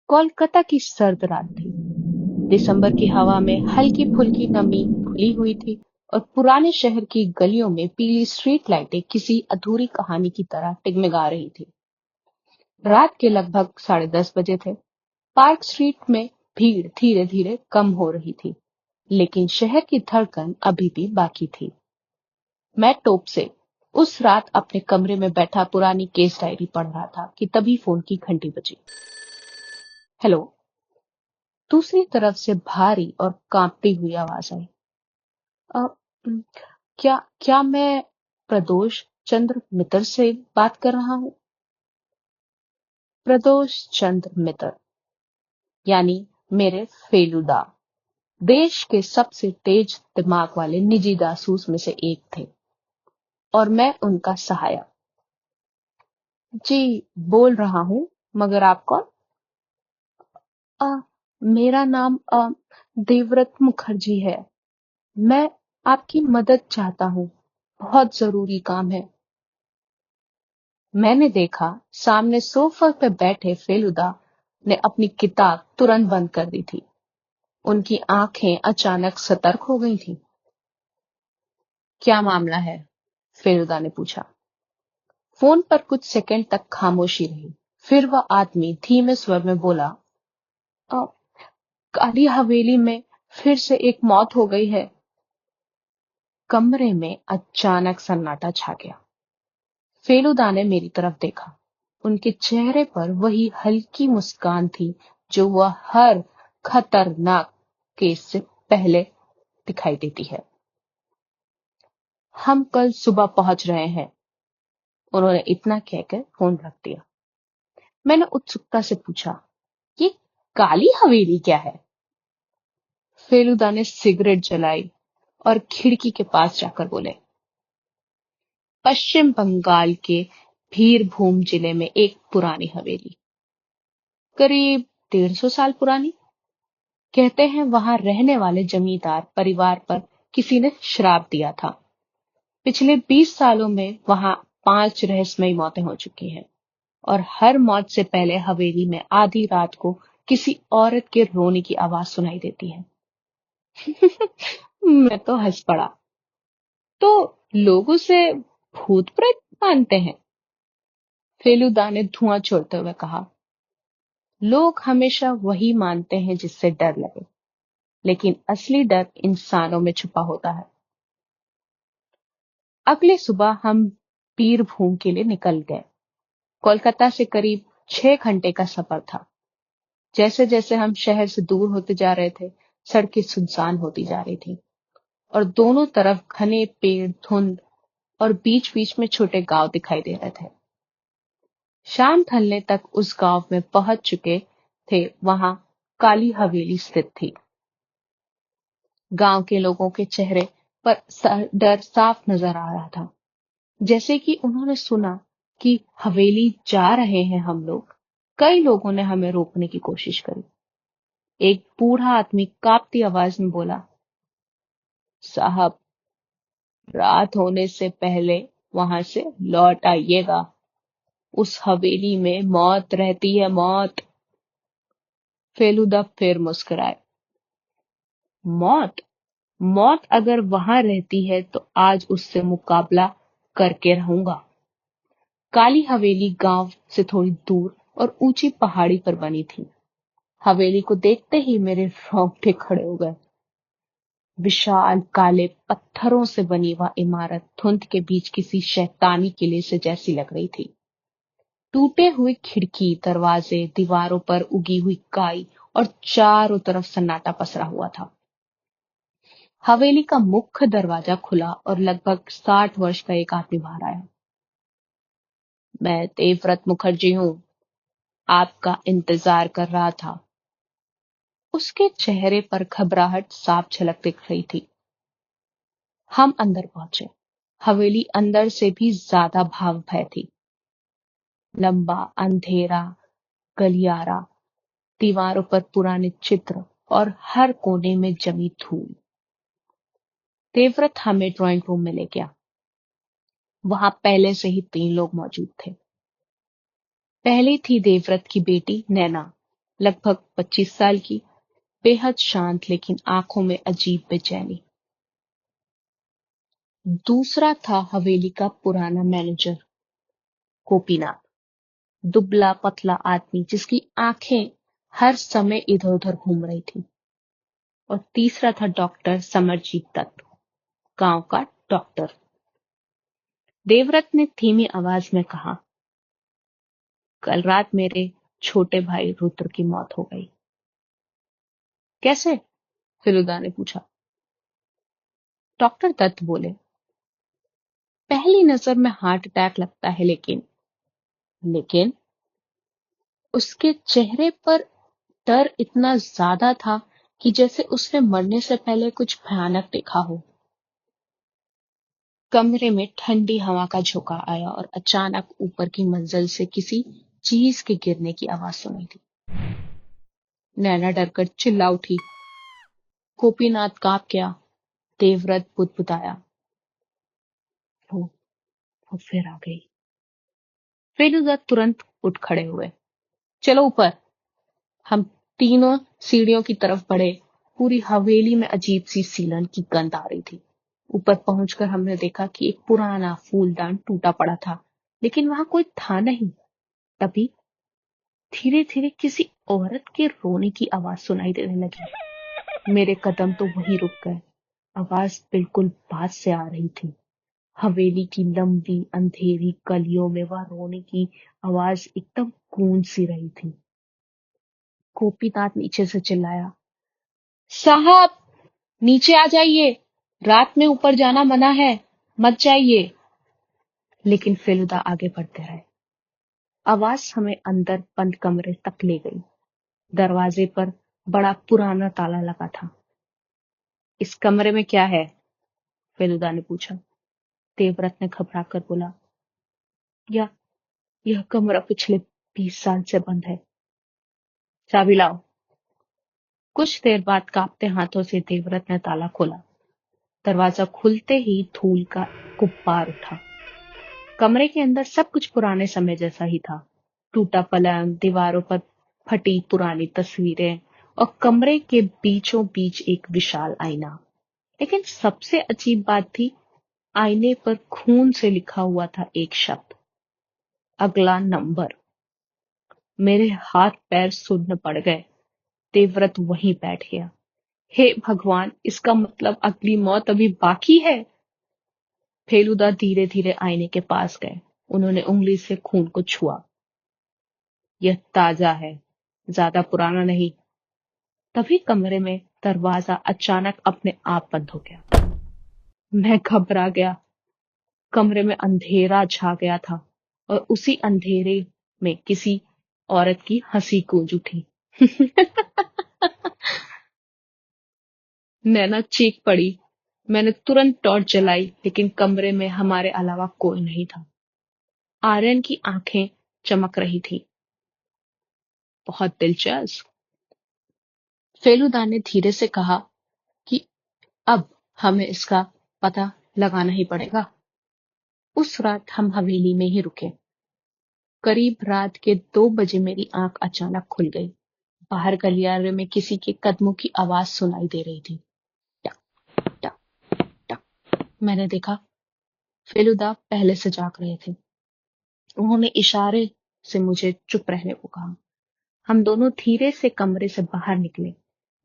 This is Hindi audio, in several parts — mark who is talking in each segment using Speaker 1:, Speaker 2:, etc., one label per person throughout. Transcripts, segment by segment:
Speaker 1: कोलकाता की सर्द रात थी। दिसंबर की हवा में हल्की फुल्की नमी घुली हुई थी और पुराने शहर की गलियों में पीली स्ट्रीट लाइटें किसी अधूरी कहानी की तरह टिगमिगा रही थी। रात के लगभग 10:30 बजे थे। पार्क स्ट्रीट में भीड़ धीरे धीरे कम हो रही थी, लेकिन शहर की धड़कन अभी भी बाकी थी। मैं टोप से उस रात अपने कमरे में बैठा पुरानी केस डायरी पढ़ रहा था कि तभी फोन की घंटी बजी। हेलो। दूसरी तरफ से भारी और कांपती हुई आवाज आई। "अ, उम, क्या क्या मैं प्रदोष चंद्र मित्र से बात कर रहा हूँ?" प्रदोष चंद्र मित्र यानी मेरे फेलुदा देश के सबसे तेज दिमाग वाले निजी जासूस में से एक थे और मैं उनका सहायक। जी, बोल रहा हूँ, मगर आप कौन? अ, मेरा नाम देवव्रत मुखर्जी है। मैं आपकी मदद चाहता हूँ। बहुत जरूरी काम है। मैंने देखा सामने सोफा पे बैठे फेलुदा ने अपनी किताब तुरंत बंद कर दी थी। उनकी आंखें अचानक सतर्क हो गई थीं। क्या मामला है? फेलुदा ने पूछा। फोन पर कुछ सेकंड तक खामोशी रही। फिर वह आदमी धीमे स्वर में बोला, "अ, काली हवेली में फिर से एक मौत हो गई है।" कमरे में अचानक सन्नाटा छा गया। फेलुदा ने मेरी तरफ देखा। उनके चेहरे पर वही हल्की मुस्कान थी जो वह हर खतरनाक केस से पहले दिखाई देती है। हम कल सुबह पहुंच रहे हैं। उन्होंने इतना कहकर फोन रख दिया। मैंने उत्सुकता से पूछा, ये काली हवेली क्या है? फेलुदा ने सिगरेट जलाई और खिड़की के पास जाकर बोले, पश्चिम बंगाल के भीरभूम जिले में एक पुरानी हवेली, करीब 150 साल पुरानी। कहते हैं वहां रहने वाले जमींदार परिवार पर किसी ने श्राप दिया था। पिछले 20 सालों में वहां 5 रहस्यमयी मौतें हो चुकी हैं और हर मौत से पहले हवेली में आधी रात को किसी औरत के रोने की आवाज सुनाई देती है। मैं तो हंस पड़ा। तो लोग उसे भूत प्रेत मानते हैं? फेलुदा ने धुआं छोड़ते हुए कहा, लोग हमेशा वही मानते हैं जिससे डर लगे, लेकिन असली डर इंसानों में छुपा होता है। अगले सुबह हम बीरभूम के लिए निकल गए। कोलकाता से करीब 6 घंटे का सफर था। जैसे जैसे हम शहर से दूर होते जा रहे थे, सड़कें सुनसान होती जा रही थी और दोनों तरफ घने पेड़, धुंध और बीच बीच में छोटे गांव दिखाई दे रहे थे। शाम ढलने तक उस गांव में पहुंच चुके थे। वहां काली हवेली स्थित थी। गांव के लोगों के चेहरे पर डर साफ नजर आ रहा था, जैसे कि उन्होंने सुना कि हवेली जा रहे हैं हम लोग। कई लोगों ने हमें रोकने की कोशिश करी। एक बूढ़ा आदमी कांपती आवाज में बोला, साहब, रात होने से पहले वहां से लौट आइएगा। उस हवेली में मौत रहती है, मौत। फेलुदा फिर मुस्कुराए। मौत? मौत अगर वहां रहती है तो आज उससे मुकाबला करके रहूंगा। काली हवेली गांव से थोड़ी दूर और ऊंची पहाड़ी पर बनी थी। हवेली को देखते ही मेरे रोंगटे खड़े हो गए। विशाल काले पत्थरों से बनी वह इमारत धुंध के बीच किसी शैतानी किले से जैसी लग रही थी। टूटे हुए खिड़की, दरवाजे, दीवारों पर उगी हुई काई और चारों तरफ सन्नाटा पसरा हुआ था। हवेली का मुख्य दरवाजा खुला और लगभग 60 वर्ष का एक आदमी बाहर आया। मैं देवव्रत मुखर्जी हूँ, आपका इंतजार कर रहा था। उसके चेहरे पर घबराहट साफ झलक दिख रही थी। हम अंदर पहुंचे। हवेली अंदर से भी ज्यादा भाव भय थी। लंबा अंधेरा गलियारा, दीवारों पर पुराने चित्र और हर कोने में जमी धूल। देवव्रत हमें ड्राइंग रूम में ले गया। वहां पहले से ही 3 लोग मौजूद थे। पहली थी देवव्रत की बेटी नैना, लगभग 25 साल की, बेहद शांत लेकिन आंखों में अजीब बेचैनी। दूसरा था हवेली का पुराना मैनेजर गोपीनाथ, दुबला पतला आदमी जिसकी आंखें हर समय इधर उधर घूम रही थी। और तीसरा था डॉक्टर समरजीत दत्त, गांव का डॉक्टर। देवव्रत ने धीमी आवाज में कहा, कल रात मेरे छोटे भाई रुद्र की मौत हो गई। कैसे? फिलुदा ने पूछा। डॉक्टर दत्त बोले, पहली नजर में हार्ट अटैक लगता है, लेकिन उसके चेहरे पर डर इतना ज्यादा था कि जैसे उसने मरने से पहले कुछ भयानक देखा हो। कमरे में ठंडी हवा का झोंका आया और अचानक ऊपर की मंजिल से किसी चीज के गिरने की आवाज सुनाई दी। नैना डरकर चिल्ला उठी। गोपीनाथ कांप गया। देवव्रत बुदबुदाया, वो वो फिर आ गई। फेलुदा तुरंत उठ खड़े हुए। चलो ऊपर। हम तीनों सीढ़ियों की तरफ बढ़े। पूरी हवेली में अजीब सी सीलन की गंध आ रही थी। ऊपर पहुंचकर हमने देखा कि एक पुराना फूलदान टूटा पड़ा था, लेकिन वहां कोई था नहीं। तभी धीरे धीरे किसी औरत के रोने की आवाज सुनाई देने लगी। मेरे कदम तो वहीं रुक गए। आवाज बिल्कुल पास से आ रही थी। हवेली की लंबी अंधेरी गलियों में वह रोने की आवाज एकदम गूंज सी रही थी। गोपीनाथ नीचे से चिल्लाया, साहब नीचे आ जाइए, रात में ऊपर जाना मना है, मत जाइए। लेकिन फेलुदा आगे बढ़ते रहे। आवाज हमें अंदर बंद कमरे तक ले गई। दरवाजे पर बड़ा पुराना ताला लगा था। इस कमरे में क्या है? फेलुदा ने पूछा। देवव्रत ने घबरा कर बोला, यह यह कमरा पिछले 20 साल से बंद है। चाबी लाओ। कुछ देर बाद कांपते हाथों से देवव्रत ने ताला खोला। दरवाजा खुलते ही धूल का गुब्बार उठा। कमरे के अंदर सब कुछ पुराने समय जैसा ही था। टूटा पलंग, दीवारों पर फटी पुरानी तस्वीरें और कमरे के बीचों बीच एक विशाल आईना। लेकिन सबसे अजीब बात थी, आईने पर खून से लिखा हुआ था एक शब्द, अगला नंबर। मेरे हाथ पैर सुन्न पड़ गए। देवव्रत वहीं बैठ गया। हे भगवान, इसका मतलब अगली मौत अभी बाकी है। फेलुदा धीरे धीरे आईने के पास गए। उन्होंने उंगली से खून को छुआ। यह ताजा है, ज्यादा पुराना नहीं। तभी कमरे में दरवाजा अचानक अपने आप बंद हो गया। मैं घबरा गया। कमरे में अंधेरा छा गया था और उसी अंधेरे में किसी औरत की हंसी गूंज उठी। नैना चीख पड़ी। मैंने तुरंत टॉर्च जलाई, लेकिन कमरे में हमारे अलावा कोई नहीं था। आर्यन की आंखें चमक रही थी। बहुत दिलचस्प, फेलुदा ने धीरे से कहा कि अब हमें इसका पता लगाना ही पड़ेगा। उस रात हम हवेली में ही रुके। करीब रात के 2 बजे मेरी आंख अचानक खुल गई। बाहर गलियारे में किसी के कदमों की आवाज सुनाई दे रही थी। टक टक टक। मैंने देखा, फेलुदा पहले से जाग रहे थे। उन्होंने इशारे से मुझे चुप रहने को कहा। हम दोनों धीरे से कमरे से बाहर निकले।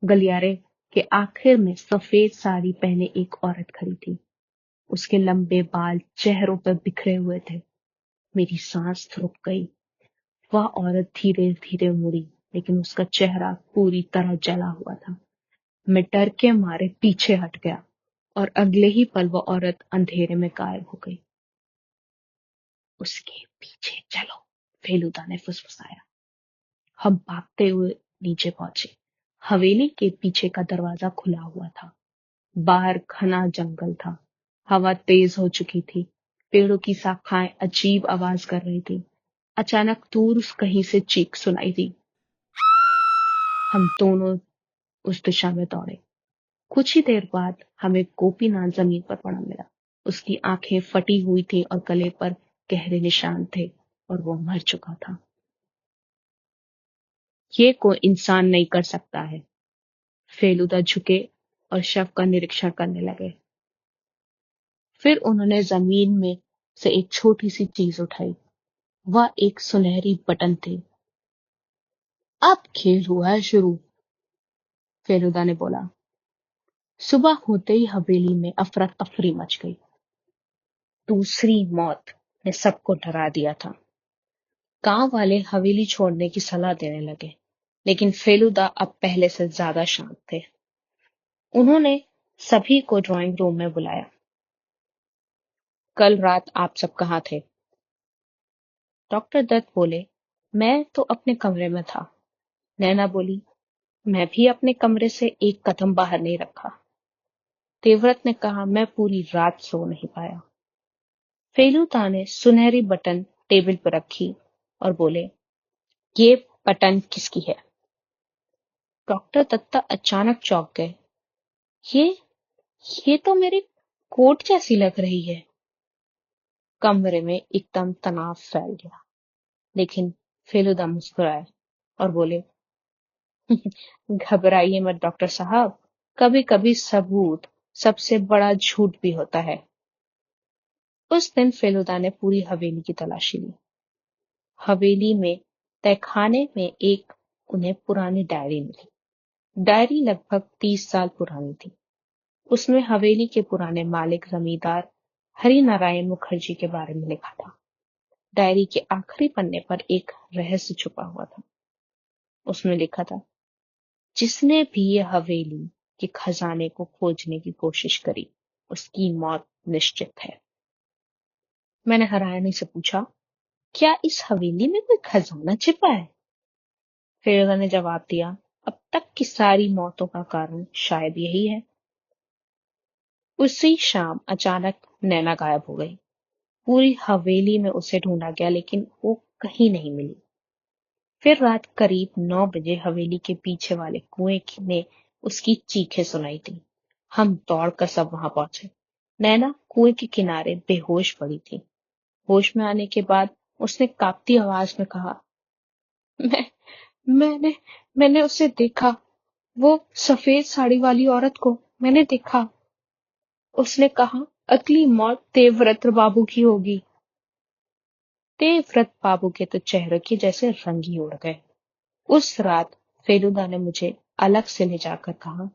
Speaker 1: गलियारे के आखिर में सफेद साड़ी पहने एक औरत खड़ी थी। उसके लंबे बाल चेहरों पर बिखरे हुए थे। मेरी सांस रुक गई। वह औरत धीरे धीरे मुड़ी, लेकिन उसका चेहरा पूरी तरह जला हुआ था। मैं डर के मारे पीछे हट गया और अगले ही पल वह औरत अंधेरे में गायब हो गई। उसके पीछे चलो, फेलुदा ने फुसफुसाया। हम भागते हुए नीचे पहुंचे। हवेली के पीछे का दरवाजा खुला हुआ था। बाहर घना जंगल था। हवा तेज हो चुकी थी। पेड़ों की शाखाएं अजीब आवाज कर रही थी। अचानक दूर कहीं से चीख सुनाई दी। हम दोनों उस दिशा में दौड़े। कुछ ही देर बाद हमें गोपीनाथ जमीन पर पड़ा मिला। उसकी आंखें फटी हुई थी और गले पर गहरे निशान थे और वो मर चुका था। ये कोई इंसान नहीं कर सकता है। फेलुदा झुके और शव का निरीक्षण करने लगे। फिर उन्होंने जमीन में से एक छोटी सी चीज उठाई। वह एक सुनहरी बटन थी। अब खेल हुआ है शुरू, फेलुदा ने बोला। सुबह होते ही हवेली में अफरा तफरी मच गई। दूसरी मौत ने सबको डरा दिया था। गांव वाले हवेली छोड़ने की सलाह देने लगे, लेकिन फेलुदा अब पहले से ज्यादा शांत थे। उन्होंने सभी को ड्राइंग रूम में बुलाया। कल रात आप सब कहाँ थे? डॉक्टर दत्त बोले, मैं तो अपने कमरे में था। नैना बोली, मैं भी अपने कमरे से एक कदम बाहर नहीं रखा। देवव्रत ने कहा, मैं पूरी रात सो नहीं पाया। फेलुदा ने सुनहरी बटन टेबल पर रखी और बोले, ये बटन किसकी है? डॉक्टर दत्ता अचानक चौंक गए। ये ये तो मेरी कोट जैसी लग रही है। कमरे में एकदम तनाव फैल गया, लेकिन फेलुदा मुस्कुराए और बोले, घबराइए मत डॉक्टर साहब, कभी कभी सबूत सबसे बड़ा झूठ भी होता है। उस दिन फेलुदा ने पूरी हवेली की तलाशी ली। हवेली में तहखाने में एक उन्हें पुरानी डायरी मिली। डायरी लगभग 30 साल पुरानी थी। उसमें हवेली के पुराने मालिक जमींदार हरि नारायण मुखर्जी के बारे में लिखा था। डायरी के आखिरी पन्ने पर एक रहस्य छुपा हुआ था। उसमें लिखा था, जिसने भी ये हवेली के खजाने को खोजने की कोशिश करी, उसकी मौत निश्चित है। मैंने हैरानी से पूछा, क्या इस हवेली में कोई खजाना छिपा है? फिरोजा ने जवाब दिया, अब तक की सारी मौतों का कारण शायद यही है। उसी शाम अचानक नैना गायब हो गई। पूरी हवेली में उसे ढूंढा गया, लेकिन वो कहीं नहीं मिली। फिर रात करीब 9 बजे हवेली के पीछे वाले कुएं में उसकी चीखें सुनाई दी। हम दौड़कर सब वहां पहुंचे। नैना कुएं के किनारे बेहोश पड़ी थी। होश में आने के बाद उसने कांपती आवाज में कहा, मैं मैंने मैंने उसे देखा, वो सफेद साड़ी वाली औरत को मैंने देखा। उसने कहा, अगली मौत देवव्रत बाबू की होगी। देवव्रत बाबू के तो चेहरे के जैसे रंग ही उड़ गए। उस रात फेलुदा ने मुझे अलग से ले जाकर कहा,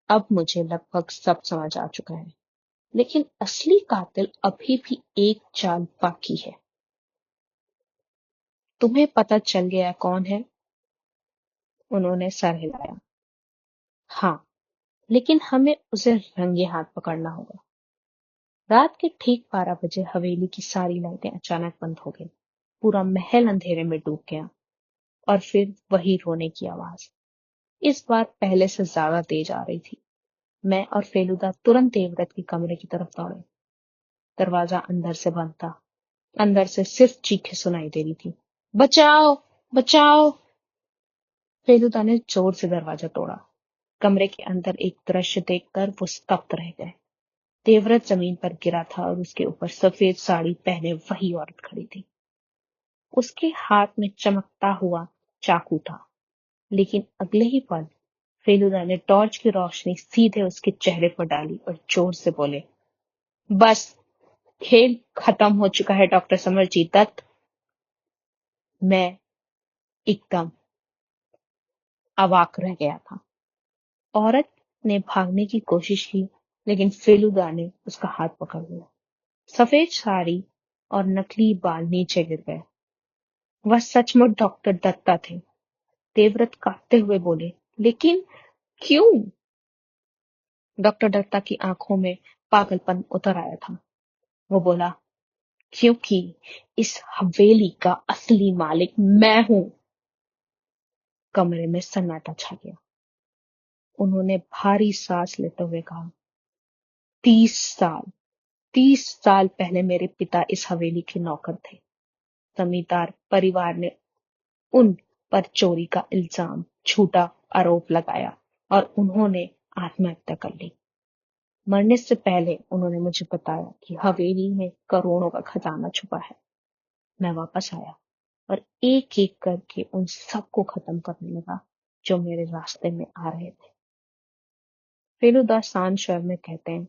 Speaker 1: अब मुझे लगभग सब समझ आ चुका है, लेकिन असली कातिल अभी भी एक चाल बाकी है। तुम्हें पता चल गया कौन है? उन्होंने सर हिलाया। हाँ, लेकिन हमें उसे रंगे हाथ पकड़ना होगा। रात के ठीक 12 बजे हवेली की सारी लाइटें अचानक बंद हो गई। पूरा महल अंधेरे में डूब गया। और फिर वही रोने की आवाज, इस बार पहले से ज्यादा तेज आ रही थी। मैं और फेलुदा तुरंत देवव्रत के कमरे की तरफ दौड़े। दरवाजा अंदर से बंद था। अंदर से सिर्फ चीखें सुनाई दे रही थी, बचाओ बचाओ। फेलुदा ने जोर से दरवाजा तोड़ा। कमरे के अंदर एक दृश्य देखकर वो स्तब्ध रह गए। देवव्रत जमीन पर गिरा था और उसके ऊपर सफेद साड़ी पहने वही औरत खड़ी थी। उसके हाथ में चमकता हुआ चाकू था, लेकिन अगले ही पल फेलुदा ने टॉर्च की रोशनी सीधे उसके चेहरे पर डाली और जोर से बोले, बस खेल खत्म हो चुका है डॉक्टर समरजीत दत्त। मैं एकदम अवाक रह गया था। औरत ने भागने की कोशिश की, लेकिन फेलुदा ने उसका हाथ पकड़ लिया। सफेद साड़ी और नकली बाल नीचे गिर गए। वह सचमुच डॉक्टर दत्ता थे। देवव्रत कांपते हुए बोले, लेकिन क्यों? डॉक्टर दत्ता की आंखों में पागलपन उतर आया था। वो बोला, क्योंकि इस हवेली का असली मालिक मैं हूं। कमरे में सन्नाटा छा गया। उन्होंने भारी सांस लेते हुए कहा, 30 साल 30 साल पहले मेरे पिता इस हवेली के नौकर थे। जमींदार परिवार ने उन पर चोरी का इल्जाम, झूठा आरोप लगाया और उन्होंने आत्महत्या कर ली। मरने से पहले उन्होंने मुझे बताया कि हवेली में करोड़ों का खजाना छुपा है। मैं वापस आया और एक एक करके उन सबको खत्म करने लगा जो मेरे रास्ते में आ रहे थे। फेलुदा शांत स्वर में कहते हैं,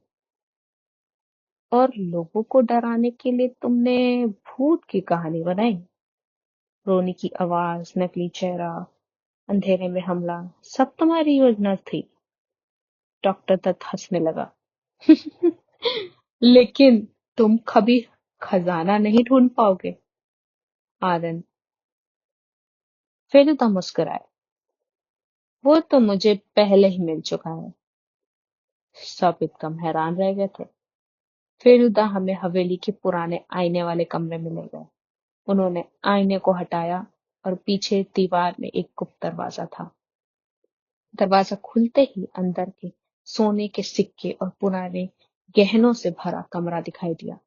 Speaker 1: और लोगों को डराने के लिए तुमने भूत की कहानी बनाई? रोनी की आवाज, नकली चेहरा, अंधेरे में हमला, सब तुम्हारी योजना थी। डॉक्टर दत्त हंसने लगा। लेकिन तुम कभी खजाना नहीं ढूंढ पाओगे। आनंद। फेलुदा मुस्कुराए, वो तो मुझे पहले ही मिल चुका है। सब एकदम हैरान रह गए थे। फेलुदा हमें हवेली के पुराने आईने वाले कमरे में ले गए। उन्होंने आईने को हटाया और पीछे दीवार में एक गुप्त दरवाजा था। दरवाजा खुलते ही अंदर के सोने के सिक्के और पुराने गहनों से भरा कमरा दिखाई दिया।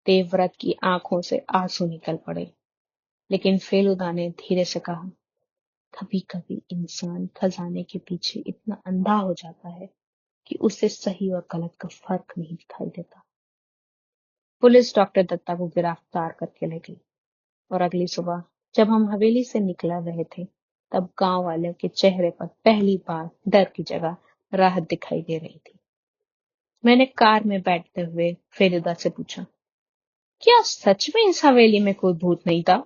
Speaker 1: देवव्रत की आंखों से आंसू निकल पड़े, लेकिन फेलुदा ने धीरे से कहा, कभी कभी इंसान खजाने के पीछे इतना अंधा हो जाता है कि उसे सही और गलत का फर्क नहीं दिखाई देता। पुलिस डॉक्टर दत्ता को गिरफ्तार करके ले गई और अगली सुबह जब हम हवेली से निकल रहे थे, तब गांव वालों के चेहरे पर पहली बार डर की जगह राहत दिखाई दे रही थी। मैंने कार में बैठते हुए फेलुदा से पूछा, क्या सच में इस हवेली में कोई भूत नहीं था?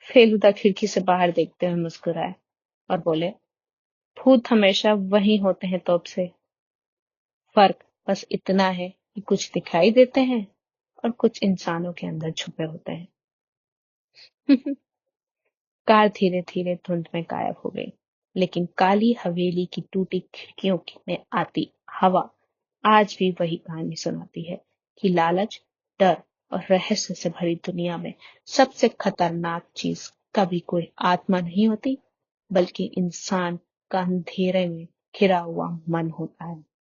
Speaker 1: फेलुदा खिड़की से बाहर देखते हुए मुस्कुराए और बोले, भूत हमेशा वही होते हैं तोप से। फर्क बस इतना है कि कुछ दिखाई देते हैं और कुछ इंसानों के अंदर छुपे होते हैं। कार धीरे धीरे धुंध में गायब हो गई, लेकिन काली हवेली की टूटी खिड़कियों में आती हवा आज भी वही कहानी सुनाती है कि लालच, डर और रहस्य से भरी दुनिया में सबसे खतरनाक चीज कभी कोई आत्मा नहीं होती, बल्कि इंसान का अंधेरे में घिरा हुआ मन होता है।